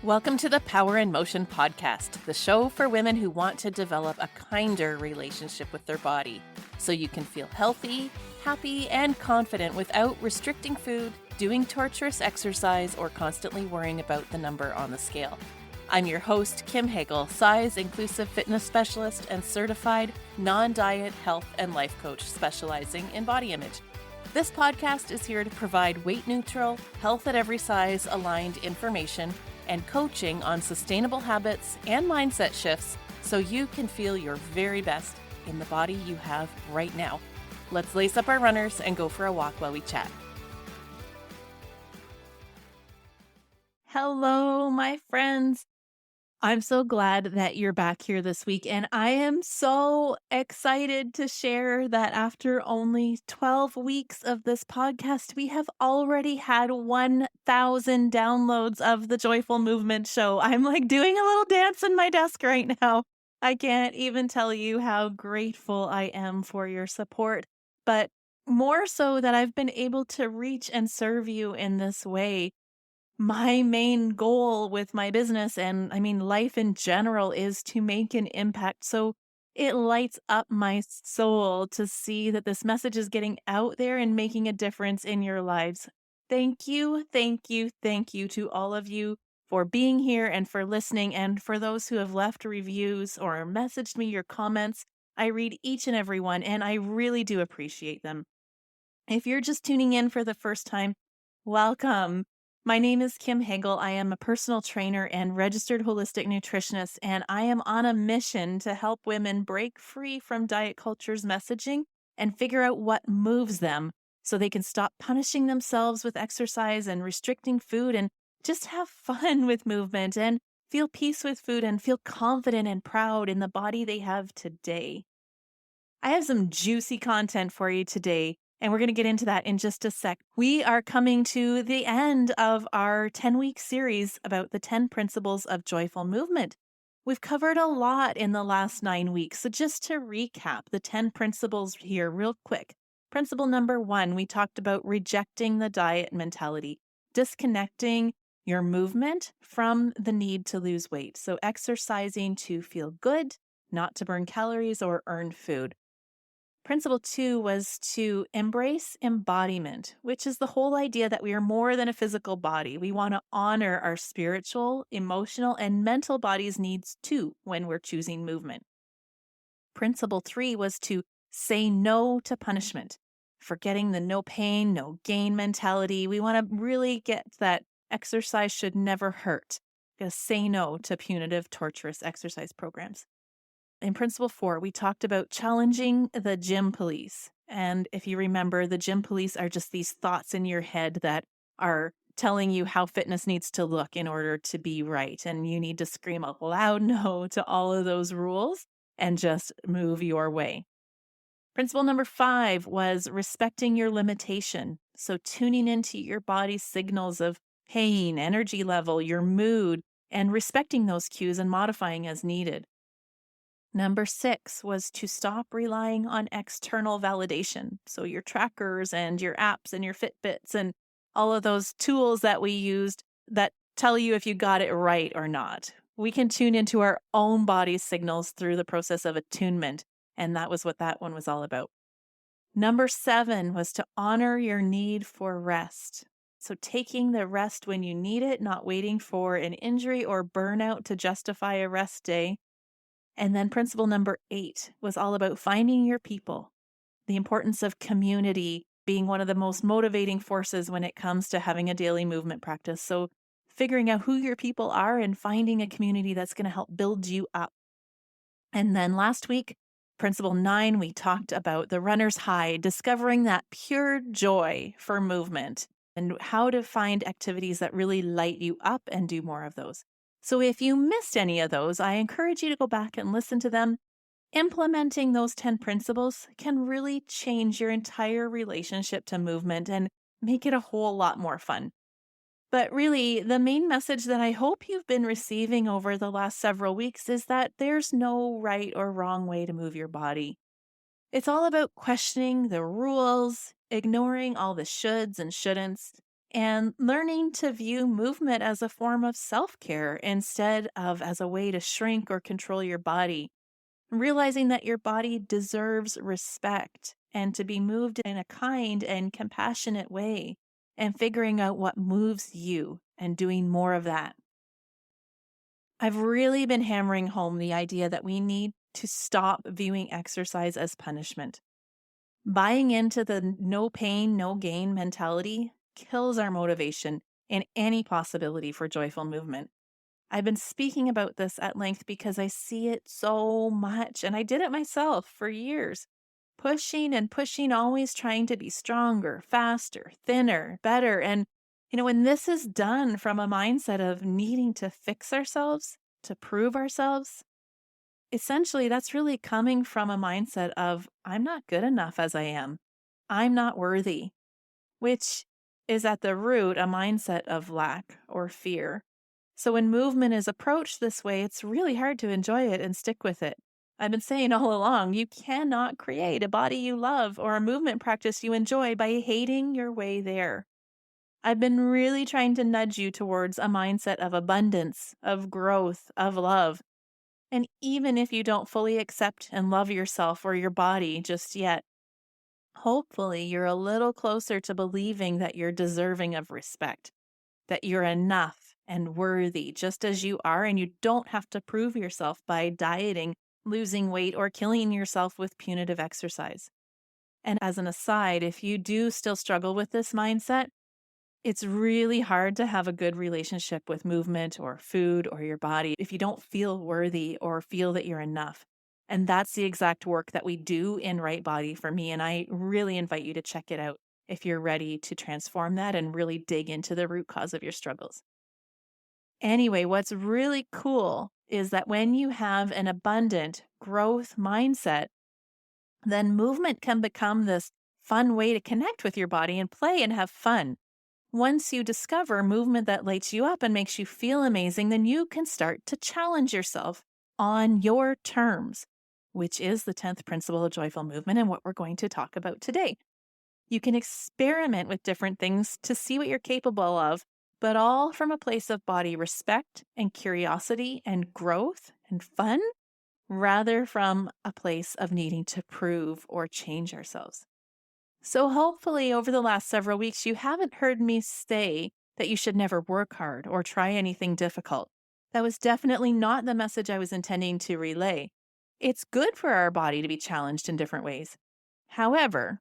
Welcome to the Power in Motion podcast, the show for women who want to develop a kinder relationship with their body so you can feel healthy, happy, and confident without restricting food, doing torturous exercise, or constantly worrying about the number on the scale. I'm your host, Kim Hagel, size-inclusive fitness specialist and certified non-diet health and life coach specializing in body image. This podcast is here to provide weight-neutral, health at every size aligned information and coaching on sustainable habits and mindset shifts so you can feel your very best in the body you have right now. Let's lace up our runners and go for a walk while we chat. Hello, my friends. I'm so glad that you're back here this week, and I am so excited to share that after only 12 weeks of this podcast, we have already had 1,000 downloads of the Joyful Movement Show. I'm like doing a little dance in my desk right now. I can't even tell you how grateful I am for your support, but more so that I've been able to reach and serve you in this way. My main goal with my business and life in general is to make an impact. So it lights up my soul to see that this message is getting out there and making a difference in your lives. Thank you, thank you, thank you to all of you for being here and for listening. And for those who have left reviews or messaged me your comments, I read each and every one, and I really do appreciate them. If you're just tuning in for the first time, welcome. My name is Kim Hagel. I am a personal trainer and registered holistic nutritionist, and I am on a mission to help women break free from diet culture's messaging and figure out what moves them so they can stop punishing themselves with exercise and restricting food and just have fun with movement and feel peace with food and feel confident and proud in the body they have today. I have some juicy content for you today, and we're going to get into that in just a sec. We are coming to the end of our 10-week series about the 10 principles of joyful movement. We've covered a lot in the last 9 weeks, so just to recap the 10 principles here real quick. Principle number 1, we talked about rejecting the diet mentality, disconnecting your movement from the need to lose weight. So exercising to feel good, not to burn calories or earn food. Principle 2 was to embrace embodiment, which is the whole idea that we are more than a physical body. We want to honor our spiritual, emotional, and mental body's needs too when we're choosing movement. Principle 3 was to say no to punishment, forgetting the no pain, no gain mentality. We want to really get that exercise should never hurt. Say no to punitive, torturous exercise programs. In Principle 4, we talked about challenging the gym police. And if you remember, the gym police are just these thoughts in your head that are telling you how fitness needs to look in order to be right. And you need to scream a loud no to all of those rules and just move your way. Principle number 5 was respecting your limitation. So tuning into your body's signals of pain, energy level, your mood, and respecting those cues and modifying as needed. Number 6 was to stop relying on external validation. So your trackers and your apps and your Fitbits and all of those tools that we used that tell you if you got it right or not. We can tune into our own body's signals through the process of attunement. And that was what that one was all about. Number 7 was to honor your need for rest. So taking the rest when you need it, not waiting for an injury or burnout to justify a rest day. And then principle number 8 was all about finding your people, the importance of community being one of the most motivating forces when it comes to having a daily movement practice. So figuring out who your people are and finding a community that's going to help build you up. And then last week, principle 9, we talked about the runner's high, discovering that pure joy for movement and how to find activities that really light you up and do more of those. So if you missed any of those, I encourage you to go back and listen to them. Implementing those 10 principles can really change your entire relationship to movement and make it a whole lot more fun. But really, the main message that I hope you've been receiving over the last several weeks is that there's no right or wrong way to move your body. It's all about questioning the rules, ignoring all the shoulds and shouldn'ts, and learning to view movement as a form of self care instead of as a way to shrink or control your body. Realizing that your body deserves respect and to be moved in a kind and compassionate way, and figuring out what moves you and doing more of that. I've really been hammering home the idea that we need to stop viewing exercise as punishment. Buying into the no pain, no gain mentality kills our motivation and any possibility for joyful movement. I've been speaking about this at length because I see it so much, and I did it myself for years. Pushing and pushing, always trying to be stronger, faster, thinner, better. And, when this is done from a mindset of needing to fix ourselves, to prove ourselves, essentially that's really coming from a mindset of, I'm not good enough as I am. I'm not worthy, which is at the root a mindset of lack or fear. So when movement is approached this way, it's really hard to enjoy it and stick with it. I've been saying all along, you cannot create a body you love or a movement practice you enjoy by hating your way there. I've been really trying to nudge you towards a mindset of abundance, of growth, of love. And even if you don't fully accept and love yourself or your body just yet, hopefully you're a little closer to believing that you're deserving of respect, that you're enough and worthy just as you are, and you don't have to prove yourself by dieting, losing weight, or killing yourself with punitive exercise. And as an aside, if you do still struggle with this mindset, it's really hard to have a good relationship with movement or food or your body if you don't feel worthy or feel that you're enough. And that's the exact work that we do in Right Body for me. And I really invite you to check it out if you're ready to transform that and really dig into the root cause of your struggles. Anyway, what's really cool is that when you have an abundant growth mindset, then movement can become this fun way to connect with your body and play and have fun. Once you discover movement that lights you up and makes you feel amazing, then you can start to challenge yourself on your terms, which is the 10th principle of joyful movement and what we're going to talk about today. You can experiment with different things to see what you're capable of, but all from a place of body respect and curiosity and growth and fun, rather from a place of needing to prove or change ourselves. So hopefully over the last several weeks, you haven't heard me say that you should never work hard or try anything difficult. That was definitely not the message I was intending to relay. It's good for our body to be challenged in different ways. However,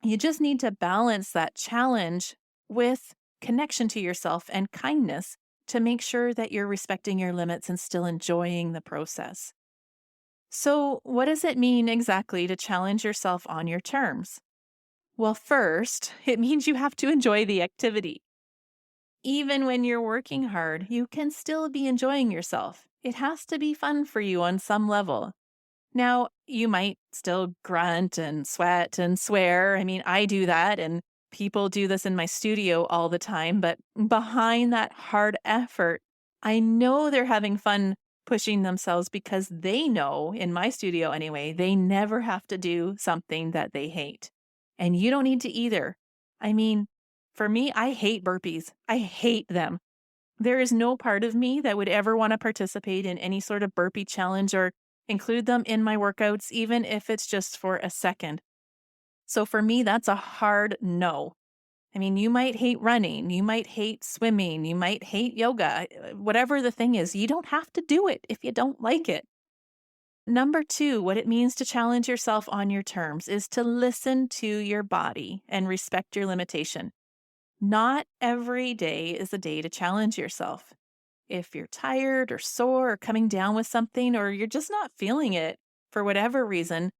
you just need to balance that challenge with connection to yourself and kindness to make sure that you're respecting your limits and still enjoying the process. So, what does it mean exactly to challenge yourself on your terms? Well, first, it means you have to enjoy the activity. Even when you're working hard, you can still be enjoying yourself. It has to be fun for you on some level. Now, you might still grunt and sweat and swear. I mean, I do that, and people do this in my studio all the time. But behind that hard effort, I know they're having fun pushing themselves because they know, in my studio anyway, they never have to do something that they hate. And you don't need to either. I mean, for me, I hate burpees. I hate them. There is no part of me that would ever want to participate in any sort of burpee challenge or include them in my workouts, even if it's just for a second. So for me, that's a hard no. I mean, you might hate running, you might hate swimming, you might hate yoga, whatever the thing is, you don't have to do it if you don't like it. Number two, what it means to challenge yourself on your terms is to listen to your body and respect your limitation. Not every day is a day to challenge yourself. If you're tired or sore or coming down with something, or you're just not feeling it for whatever reason,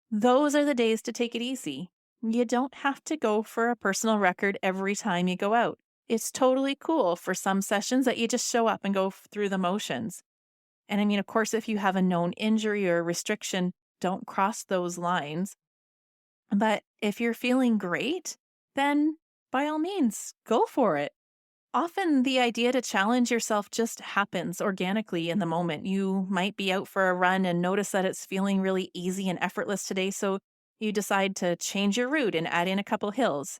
those are the days to take it easy. You don't have to go for a personal record every time you go out. It's totally cool for some sessions that you just show up and go through the motions. And I mean, of course, if you have a known injury or restriction, don't cross those lines. But if you're feeling great, then by all means, go for it. Often the idea to challenge yourself just happens organically in the moment. You might be out for a run and notice that it's feeling really easy and effortless today, so you decide to change your route and add in a couple hills.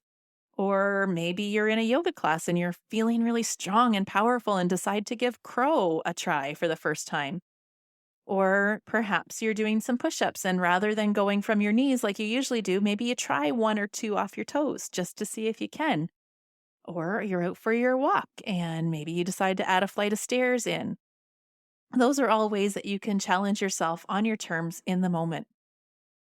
Or maybe you're in a yoga class and you're feeling really strong and powerful and decide to give crow a try for the first time. Or perhaps you're doing some push ups and rather than going from your knees like you usually do, maybe you try one or two off your toes just to see if you can. Or you're out for your walk and maybe you decide to add a flight of stairs in. Those are all ways that you can challenge yourself on your terms in the moment.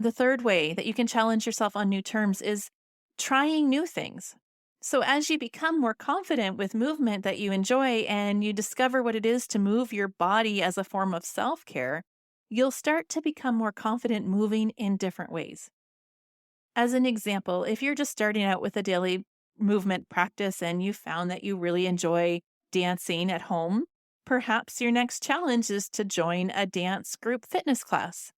The third way that you can challenge yourself on new terms is trying new things. So, as you become more confident with movement that you enjoy and you discover what it is to move your body as a form of self care, you'll start to become more confident moving in different ways. As an example, if you're just starting out with a daily movement practice and you found that you really enjoy dancing at home, perhaps your next challenge is to join a dance group fitness class.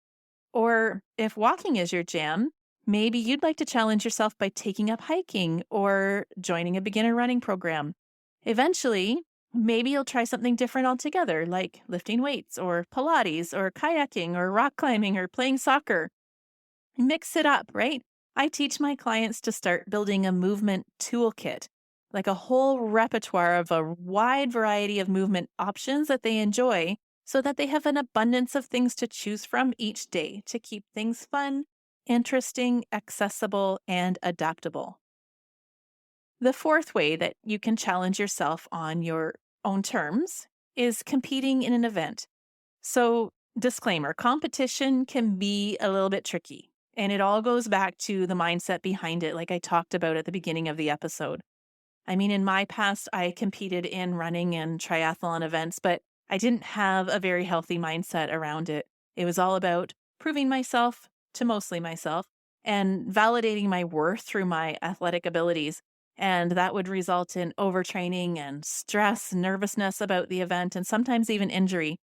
Or if walking is your jam, maybe you'd like to challenge yourself by taking up hiking or joining a beginner running program. Eventually, maybe you'll try something different altogether, like lifting weights or Pilates or kayaking or rock climbing or playing soccer. Mix it up, right? I teach my clients to start building a movement toolkit, like a whole repertoire of a wide variety of movement options that they enjoy so that they have an abundance of things to choose from each day to keep things fun, interesting, accessible, and adaptable. The fourth way that you can challenge yourself on your own terms is competing in an event. So, disclaimer, competition can be a little bit tricky, and it all goes back to the mindset behind it, like I talked about at the beginning of the episode. I mean, in my past, I competed in running and triathlon events, but I didn't have a very healthy mindset around it. It was all about proving myself to mostly myself and validating my worth through my athletic abilities. And that would result in overtraining and stress, nervousness about the event, and sometimes even injury.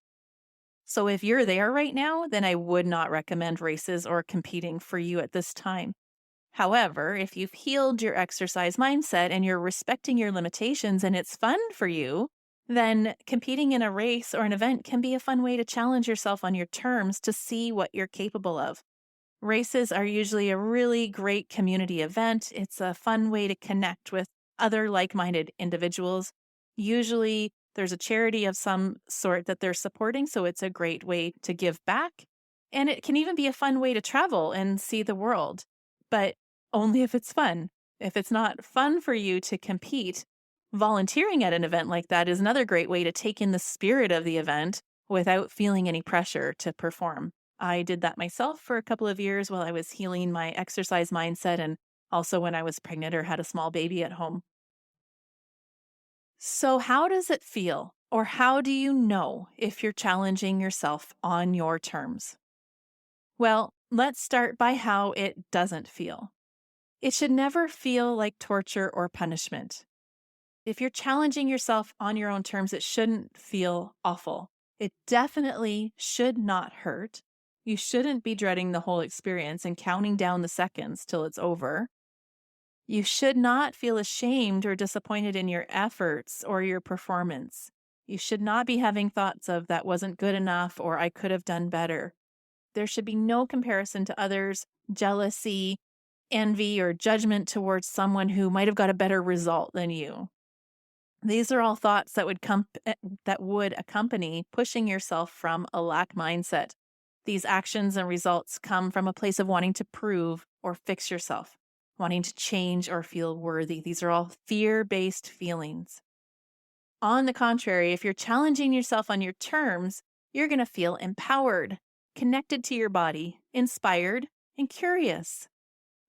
So if you're there right now, then I would not recommend races or competing for you at this time. However, if you've healed your exercise mindset and you're respecting your limitations and it's fun for you, then competing in a race or an event can be a fun way to challenge yourself on your terms to see what you're capable of. Races are usually a really great community event. It's a fun way to connect with other like minded individuals. Usually, there's a charity of some sort that they're supporting, so it's a great way to give back. And it can even be a fun way to travel and see the world, but only if it's fun. If it's not fun for you to compete, volunteering at an event like that is another great way to take in the spirit of the event without feeling any pressure to perform. I did that myself for a couple of years while I was healing my exercise mindset and also when I was pregnant or had a small baby at home. So, how does it feel? Or how do you know if you're challenging yourself on your terms? Well, let's start by how it doesn't feel. It should never feel like torture or punishment. If you're challenging yourself on your own terms, it shouldn't feel awful. It definitely should not hurt. You shouldn't be dreading the whole experience and counting down the seconds till it's over. You should not feel ashamed or disappointed in your efforts or your performance. You should not be having thoughts of that wasn't good enough or I could have done better. There should be no comparison to others, jealousy, envy, or judgment towards someone who might have got a better result than you. These are all thoughts that would accompany pushing yourself from a lack mindset. These actions and results come from a place of wanting to prove or fix yourself, wanting to change or feel worthy. These are all fear-based feelings. On the contrary, if you're challenging yourself on your terms, you're going to feel empowered, connected to your body, inspired, and curious.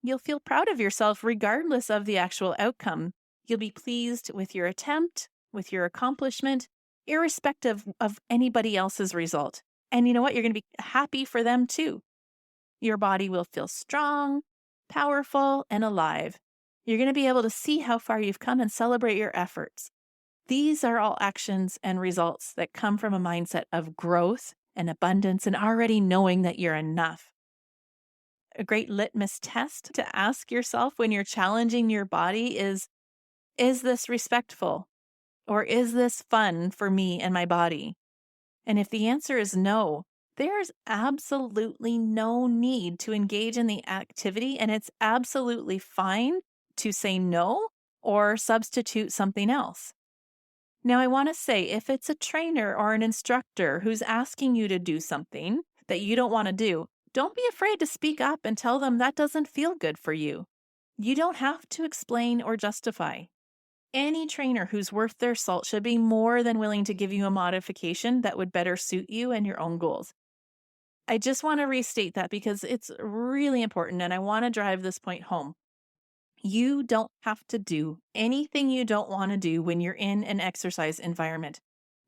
You'll feel proud of yourself regardless of the actual outcome. You'll be pleased with your attempt, with your accomplishment, irrespective of anybody else's result. And you know what? You're going to be happy for them too. Your body will feel strong, powerful, and alive. You're going to be able to see how far you've come and celebrate your efforts. These are all actions and results that come from a mindset of growth and abundance and already knowing that you're enough. A great litmus test to ask yourself when you're challenging your body is this respectful? Or is this fun for me and my body? And if the answer is no, there's absolutely no need to engage in the activity, and it's absolutely fine to say no or substitute something else. Now, I want to say if it's a trainer or an instructor who's asking you to do something that you don't want to do, don't be afraid to speak up and tell them that doesn't feel good for you. You don't have to explain or justify. Any trainer who's worth their salt should be more than willing to give you a modification that would better suit you and your own goals. I just want to restate that because it's really important and I want to drive this point home. You don't have to do anything you don't want to do when you're in an exercise environment.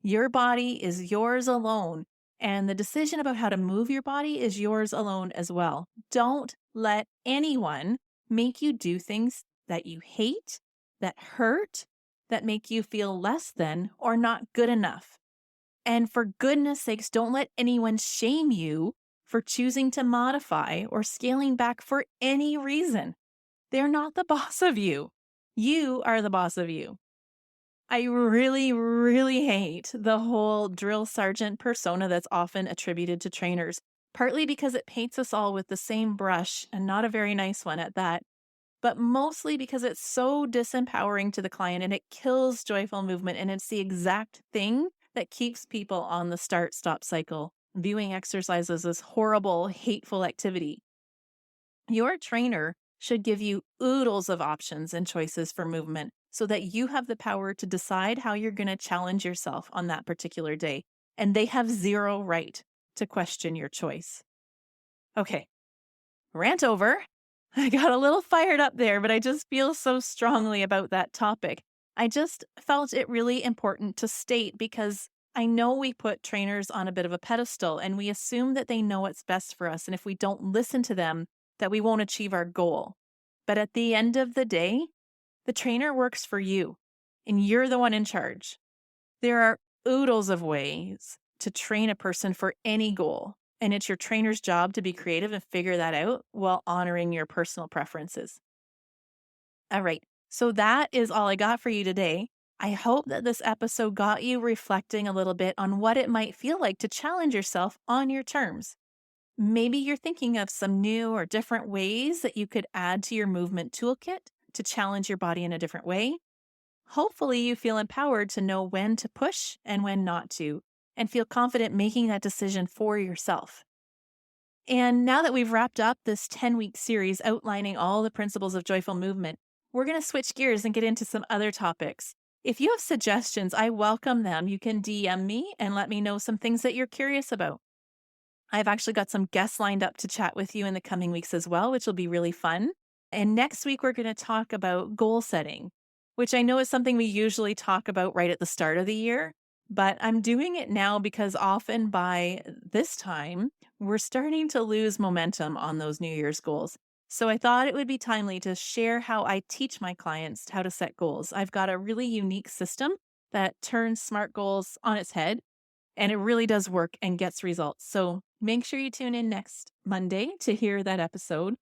Your body is yours alone, and the decision about how to move your body is yours alone as well. Don't let anyone make you do things that you hate, that hurt, that make you feel less than or not good enough. And for goodness sakes, don't let anyone shame you for choosing to modify or scaling back for any reason. They're not the boss of you. You are the boss of you. I really, really hate the whole drill sergeant persona that's often attributed to trainers, partly because it paints us all with the same brush and not a very nice one at that, but mostly because it's so disempowering to the client and it kills joyful movement, and it's the exact thing that keeps people on the start-stop cycle, viewing exercise as this horrible, hateful activity. Your trainer should give you oodles of options and choices for movement so that you have the power to decide how you're going to challenge yourself on that particular day. And they have zero right to question your choice. Okay, rant over. I got a little fired up there, but I just feel so strongly about that topic. I just felt it really important to state because I know we put trainers on a bit of a pedestal and we assume that they know what's best for us. And if we don't listen to them, that we won't achieve our goal. But at the end of the day, the trainer works for you and you're the one in charge. There are oodles of ways to train a person for any goal, and it's your trainer's job to be creative and figure that out while honoring your personal preferences. All right, so that is all I got for you today. I hope that this episode got you reflecting a little bit on what it might feel like to challenge yourself on your terms. Maybe you're thinking of some new or different ways that you could add to your movement toolkit to challenge your body in a different way. Hopefully, you feel empowered to know when to push and when not to, and feel confident making that decision for yourself. And now that we've wrapped up this 10-week series outlining all the principles of joyful movement, we're going to switch gears and get into some other topics. If you have suggestions, I welcome them. You can DM me and let me know some things that you're curious about. I've actually got some guests lined up to chat with you in the coming weeks as well, which will be really fun. And next week, we're going to talk about goal setting, which I know is something we usually talk about right at the start of the year, but I'm doing it now because often by this time, we're starting to lose momentum on those New Year's goals. So I thought it would be timely to share how I teach my clients how to set goals. I've got a really unique system that turns SMART goals on its head, and it really does work and gets results. So make sure you tune in next Monday to hear that episode.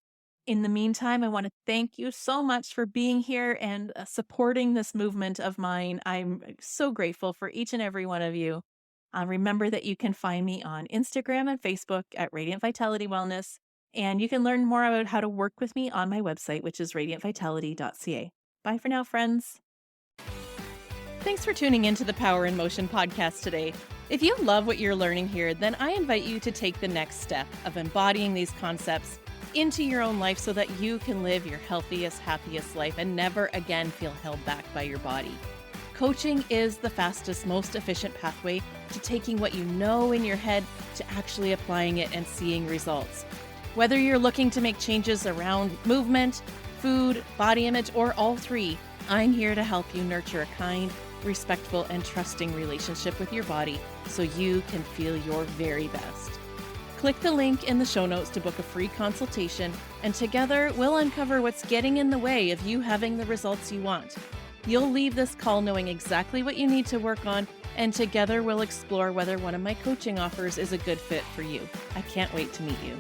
In the meantime, I want to thank you so much for being here and supporting this movement of mine. I'm so grateful for each and every one of you. Remember that you can find me on Instagram and Facebook at Radiant Vitality Wellness, and you can learn more about how to work with me on my website, which is radiantvitality.ca. Bye for now, friends. Thanks for tuning into the Power in Motion podcast today. If you love what you're learning here, then I invite you to take the next step of embodying these concepts into your own life so that you can live your healthiest, happiest life and never again feel held back by your body. Coaching is the fastest, most efficient pathway to taking what you know in your head to actually applying it and seeing results. Whether you're looking to make changes around movement, food, body image, or all three, I'm here to help you nurture a kind, respectful, and trusting relationship with your body so you can feel your very best. Click the link in the show notes to book a free consultation, and together we'll uncover what's getting in the way of you having the results you want. You'll leave this call knowing exactly what you need to work on, and together we'll explore whether one of my coaching offers is a good fit for you. I can't wait to meet you.